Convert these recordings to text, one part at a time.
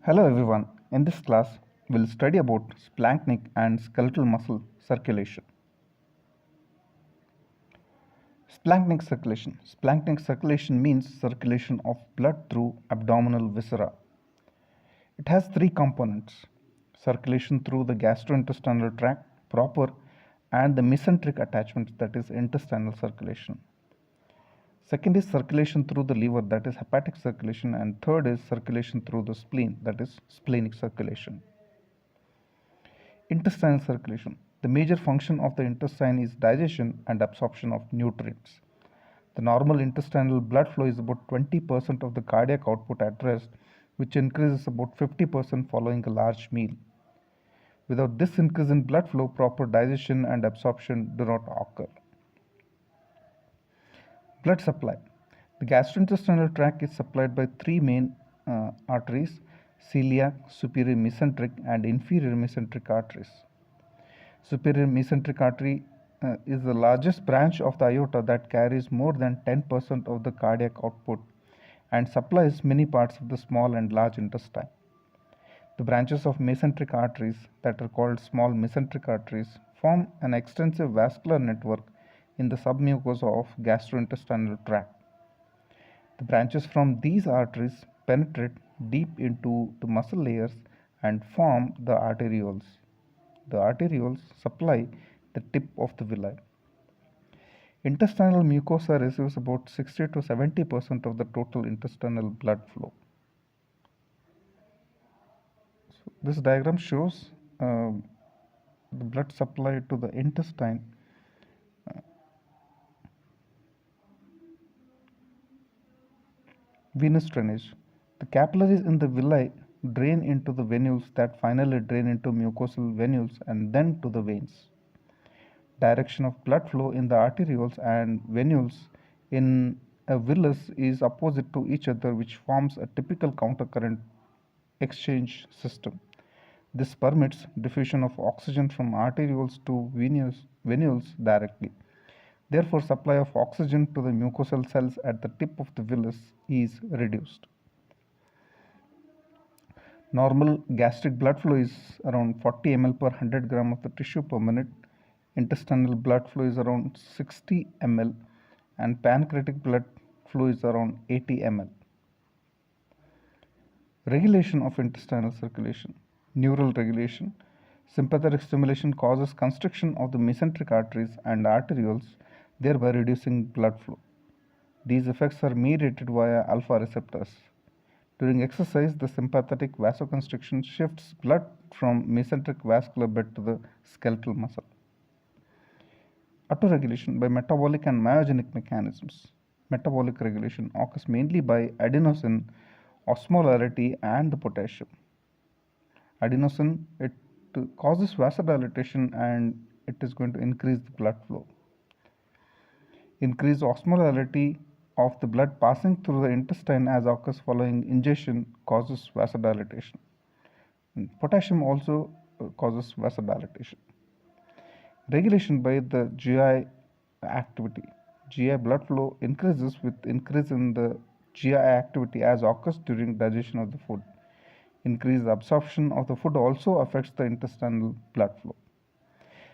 Hello everyone. In this class, we'll study about splanchnic and skeletal muscle circulation. Splanchnic circulation. Splanchnic circulation means circulation of blood through abdominal viscera. It has three components: circulation through the gastrointestinal tract proper and the mesenteric attachment, that is intestinal circulation. Second is circulation through the liver, that is hepatic circulation, and third is circulation through the spleen, that is splenic circulation. Intestinal circulation. The major function of the intestine is digestion and absorption of nutrients. The normal intestinal blood flow is about 20% of the cardiac output at rest, which increases about 50% following a large meal. Without this increase in blood flow, proper digestion and absorption do not occur. Blood supply. The gastrointestinal tract is supplied by three main arteries: celiac, superior mesenteric, and inferior mesenteric arteries. Superior mesenteric artery is the largest branch of the aorta that carries more than 10% of the cardiac output and supplies many parts of the small and large intestine. The branches of mesenteric arteries, that are called small mesenteric arteries, form an extensive vascular network in the submucosa of gastrointestinal tract. The branches from these arteries penetrate deep into the muscle layers and form the arterioles. The arterioles supply the tip of the villi. Intestinal mucosa receives about 60 to 70% of the total intestinal blood flow. So this diagram shows the blood supply to the intestine. Venous drainage. The capillaries in the villi drain into the venules that finally drain into mucosal venules and then to the veins. Direction of blood flow in the arterioles and venules in a villus is opposite to each other, which forms a typical countercurrent exchange system. This permits diffusion of oxygen from arterioles to venules directly. Therefore, supply of oxygen to the mucosal cells at the tip of the villus is reduced. Normal gastric blood flow is around 40 ml per 100 gram of the tissue per minute. Intestinal blood flow is around 60 ml and pancreatic blood flow is around 80 ml. Regulation of intestinal circulation. Neural regulation. Sympathetic stimulation causes constriction of the mesenteric arteries and arterioles, thereby reducing blood flow. These effects are mediated via alpha receptors. During exercise, the sympathetic vasoconstriction shifts blood from mesenteric vascular bed to the skeletal muscle. Autoregulation by metabolic and myogenic mechanisms. Metabolic regulation occurs mainly by adenosine, osmolarity, and the potassium. Adenosine, it causes vasodilatation and it is going to increase the blood flow. Increased osmolarity of the blood passing through the intestine as occurs following ingestion causes vasodilatation. And potassium also causes vasodilatation. Regulation by the GI activity. GI blood flow increases with increase in the GI activity as occurs during digestion of the food. Increased absorption of the food also affects the intestinal blood flow.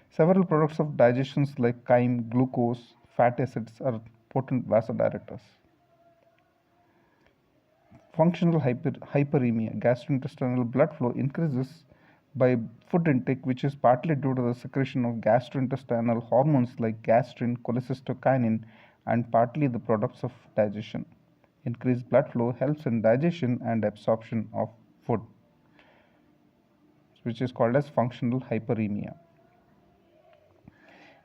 Several products of digestion like chyme, glucose, fatty acids are potent vasodilators. Functional hyperemia. Gastrointestinal blood flow increases by food intake, which is partly due to the secretion of gastrointestinal hormones like gastrin, cholecystokinin, and partly the products of digestion. Increased blood flow helps in digestion and absorption of food, which is called as functional hyperemia.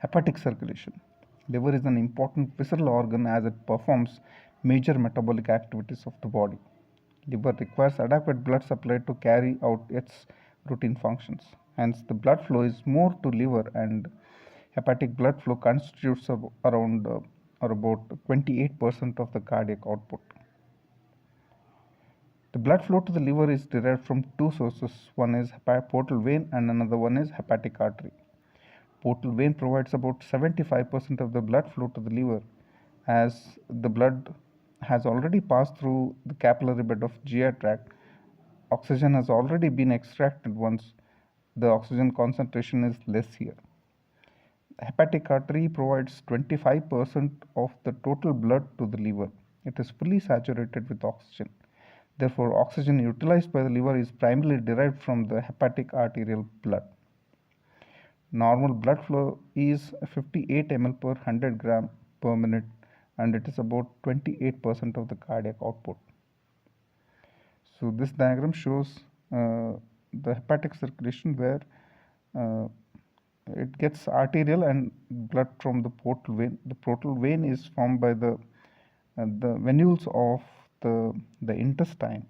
Hepatic circulation. Liver is an important visceral organ as it performs major metabolic activities of the body. Liver requires adequate blood supply to carry out its routine functions. Hence, the blood flow is more to liver, and hepatic blood flow constitutes around or about 28% of the cardiac output. The blood flow to the liver is derived from two sources. One is portal vein and another one is hepatic artery. Portal vein provides about 75% of the blood flow to the liver, as the blood has already passed through the capillary bed of GI tract oxygen has already been extracted once the oxygen concentration is less here. The hepatic artery provides 25% of the total blood to the liver. It is fully saturated with oxygen. Therefore, oxygen utilized by the liver is primarily derived from the hepatic arterial blood. Normal blood flow is 58 ml per 100 gram per minute, and it is about 28% of the cardiac output. So this diagram shows the hepatic circulation where uh, it gets arterial and blood from the portal vein. The portal vein is formed by the venules of the intestine,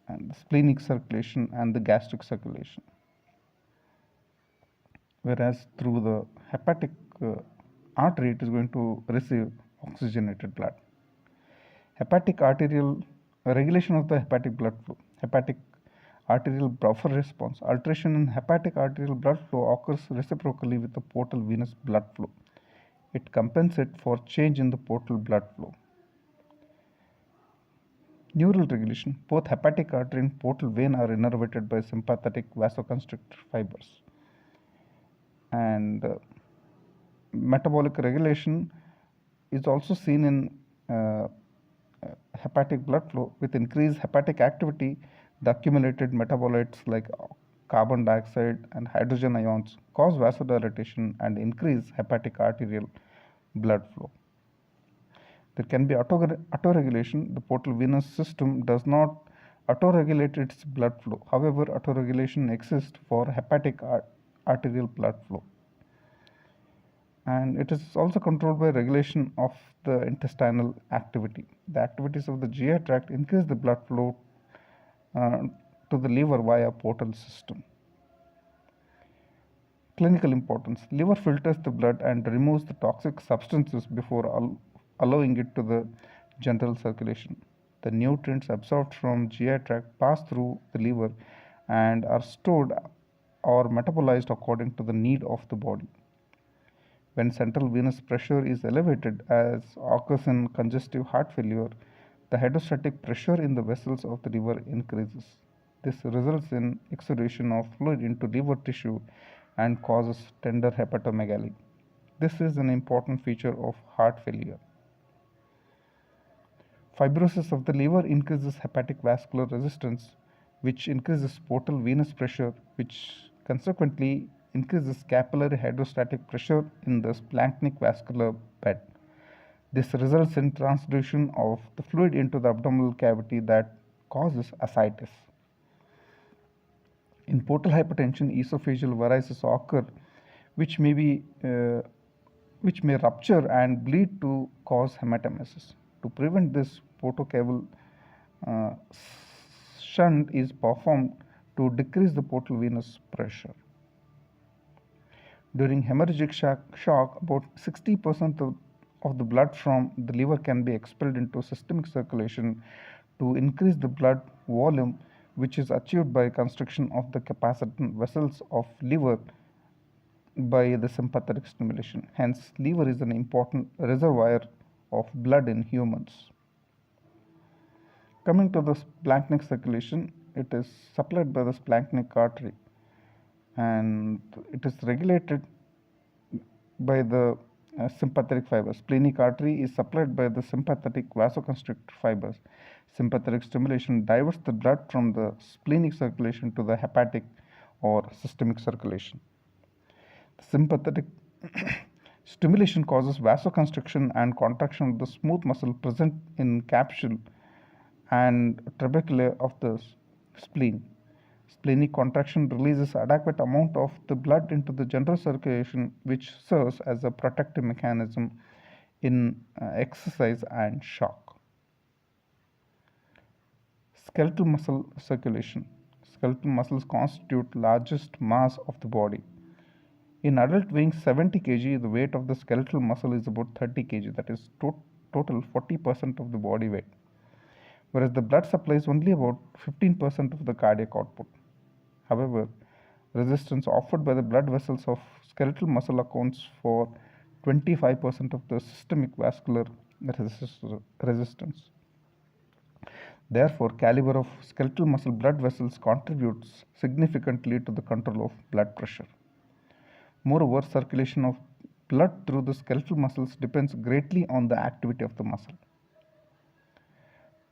and the splenic circulation and the gastric circulation. Whereas through the hepatic artery, it is going to receive oxygenated blood. Hepatic arterial regulation of the hepatic blood flow. Hepatic arterial buffer response. Alteration in hepatic arterial blood flow occurs reciprocally with the portal venous blood flow. It compensates for change in the portal blood flow. Neural regulation. Both hepatic artery and portal vein are innervated by sympathetic vasoconstrictor fibers. And metabolic regulation is also seen in hepatic blood flow. With increased hepatic activity, the accumulated metabolites like carbon dioxide and hydrogen ions cause vasodilatation and increase hepatic arterial blood flow. There can be autoregulation. The portal venous system does not autoregulate its blood flow. However, autoregulation exists for hepatic arterial blood flow. And it is also controlled by regulation of the intestinal activity. The activities of the GI tract increase the blood flow to the liver via portal system. Clinical importance. Liver filters the blood and removes the toxic substances before allowing it to the general circulation. The nutrients absorbed from GI tract pass through the liver and are stored or metabolized according to the need of the body. When central venous pressure is elevated, as occurs in congestive heart failure, the hydrostatic pressure in the vessels of the liver increases. This results in exudation of fluid into liver tissue and causes tender hepatomegaly. This is an important feature of heart failure. Fibrosis of the liver increases hepatic vascular resistance, which increases portal venous pressure, which consequently increases capillary hydrostatic pressure in the splanchnic vascular bed. This results in transduction of the fluid into the abdominal cavity that causes ascites. In portal hypertension, esophageal varices occur, which may rupture and bleed to cause hematemesis. To prevent this, portocaval shunt is performed to decrease the portal venous pressure. During hemorrhagic shock, about 60% of the blood from the liver can be expelled into systemic circulation to increase the blood volume, which is achieved by constriction of the capacitance vessels of liver by the sympathetic stimulation. Hence, liver is an important reservoir of blood in humans. Coming to the splanchnic circulation, it is supplied by the splanchnic artery, and it is regulated by the sympathetic fibers. Splenic artery is supplied by the sympathetic vasoconstrictor fibers. Sympathetic stimulation diverts the blood from the splenic circulation to the hepatic or systemic circulation. The sympathetic stimulation causes vasoconstriction and contraction of the smooth muscle present in capsule and trabeculae of the spleen. Splenic contraction releases adequate amount of the blood into the general circulation, which serves as a protective mechanism in exercise and shock. Skeletal muscle circulation. Skeletal muscles constitute largest mass of the body. In adult weighing 70 kg, the weight of the skeletal muscle is about 30 kg, that is total 40% of the body weight, whereas the blood supplies only about 15% of the cardiac output. However, resistance offered by the blood vessels of skeletal muscle accounts for 25% of the systemic vascular resistance. Therefore, caliber of skeletal muscle blood vessels contributes significantly to the control of blood pressure. Moreover, circulation of blood through the skeletal muscles depends greatly on the activity of the muscle.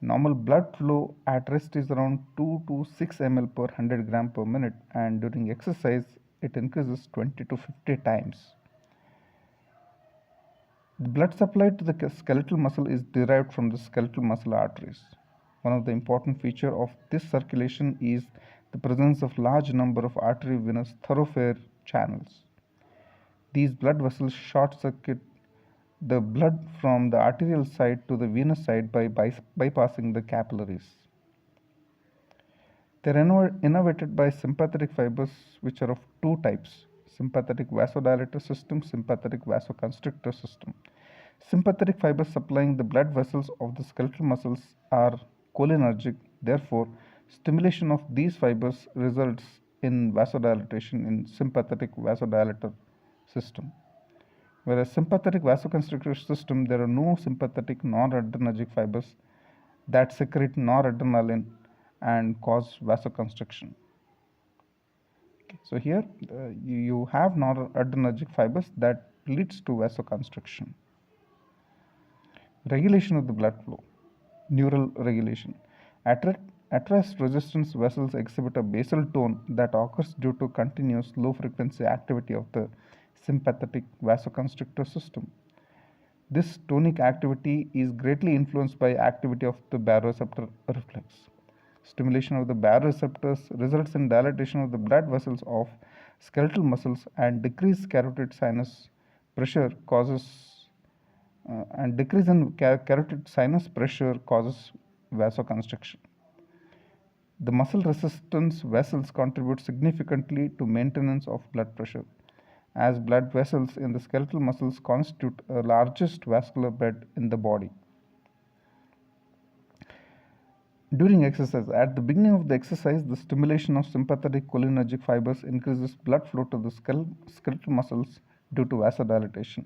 Normal blood flow at rest is around 2 to 6 ml per 100 gram per minute, and during exercise it increases 20 to 50 times. The blood supply to the skeletal muscle is derived from the skeletal muscle arteries. One of the important features of this circulation is the presence of large number of arteriovenous thoroughfare channels. These blood vessels short circuit the blood from the arterial side to the venous side by bypassing the capillaries. They are innervated by sympathetic fibers, which are of two types: sympathetic vasodilator system, sympathetic vasoconstrictor system. Sympathetic fibers supplying the blood vessels of the skeletal muscles are cholinergic. Therefore, stimulation of these fibers results in vasodilatation in sympathetic vasodilator system. Whereas sympathetic vasoconstrictor system, there are no sympathetic noradrenergic fibers that secrete noradrenaline and cause vasoconstriction. Okay, so here you have noradrenergic fibers that leads to vasoconstriction. Regulation of the blood flow. Neural regulation. At rest, resistance vessels exhibit a basal tone that occurs due to continuous low frequency activity of the sympathetic vasoconstrictor system. This tonic activity is greatly influenced by activity of the baroreceptor reflex. Stimulation of the baroreceptors results in dilatation of the blood vessels of skeletal muscles, and decreased carotid sinus pressure causes vasoconstriction. The muscle resistance vessels contribute significantly to maintenance of blood pressure, as blood vessels in the skeletal muscles constitute the largest vascular bed in the body. During exercise, at the beginning of the exercise, the stimulation of sympathetic cholinergic fibers increases blood flow to the skeletal muscles due to vasodilatation.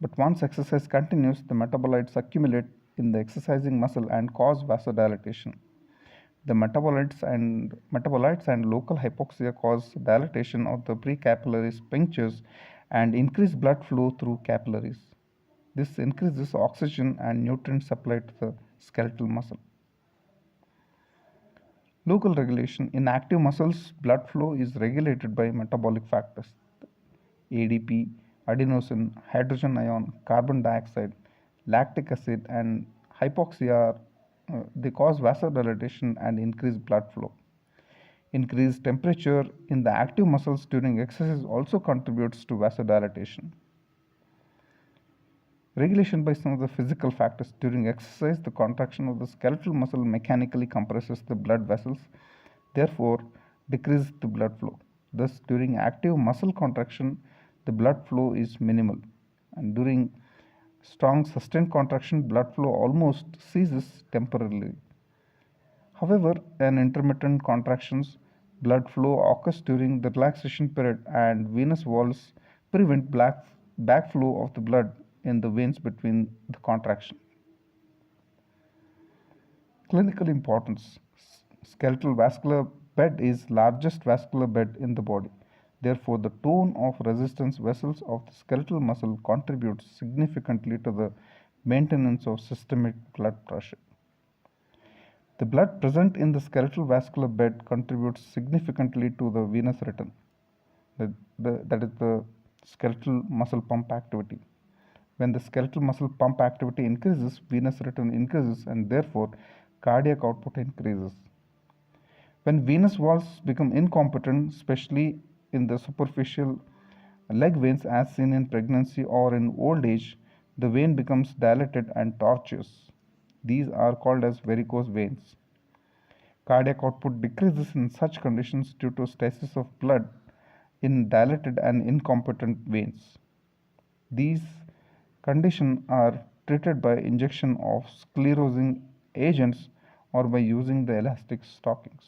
But once exercise continues, the metabolites accumulate in the exercising muscle and cause vasodilatation. The metabolites and local hypoxia cause dilatation of the precapillary sphincters and increase blood flow through capillaries. This increases oxygen and nutrient supply to the skeletal muscle. Local regulation. In active muscles, blood flow is regulated by metabolic factors. ADP, adenosine, hydrogen ion, carbon dioxide, lactic acid, and hypoxia they cause vasodilatation and increase blood flow. Increased temperature in the active muscles during exercise also contributes to vasodilatation. Regulation by some of the physical factors. During exercise, the contraction of the skeletal muscle mechanically compresses the blood vessels, therefore decreases the blood flow. Thus, during active muscle contraction, the blood flow is minimal, and during strong sustained contraction, blood flow almost ceases temporarily. However, in intermittent contractions, blood flow occurs during the relaxation period, and venous walls prevent backflow of the blood in the veins between the contraction. Clinical importance. Skeletal vascular bed is largest vascular bed in the body. Therefore, the tone of resistance vessels of the skeletal muscle contributes significantly to the maintenance of systemic blood pressure. The blood present in the skeletal vascular bed contributes significantly to the venous return, that is the skeletal muscle pump activity. When the skeletal muscle pump activity increases, venous return increases, and therefore cardiac output increases. When venous walls become incompetent, especially in the superficial leg veins as seen in pregnancy or in old age, the vein becomes dilated and tortuous. These are called as varicose veins. Cardiac output decreases in such conditions due to stasis of blood in dilated and incompetent veins. These conditions are treated by injection of sclerosing agents or by using the elastic stockings.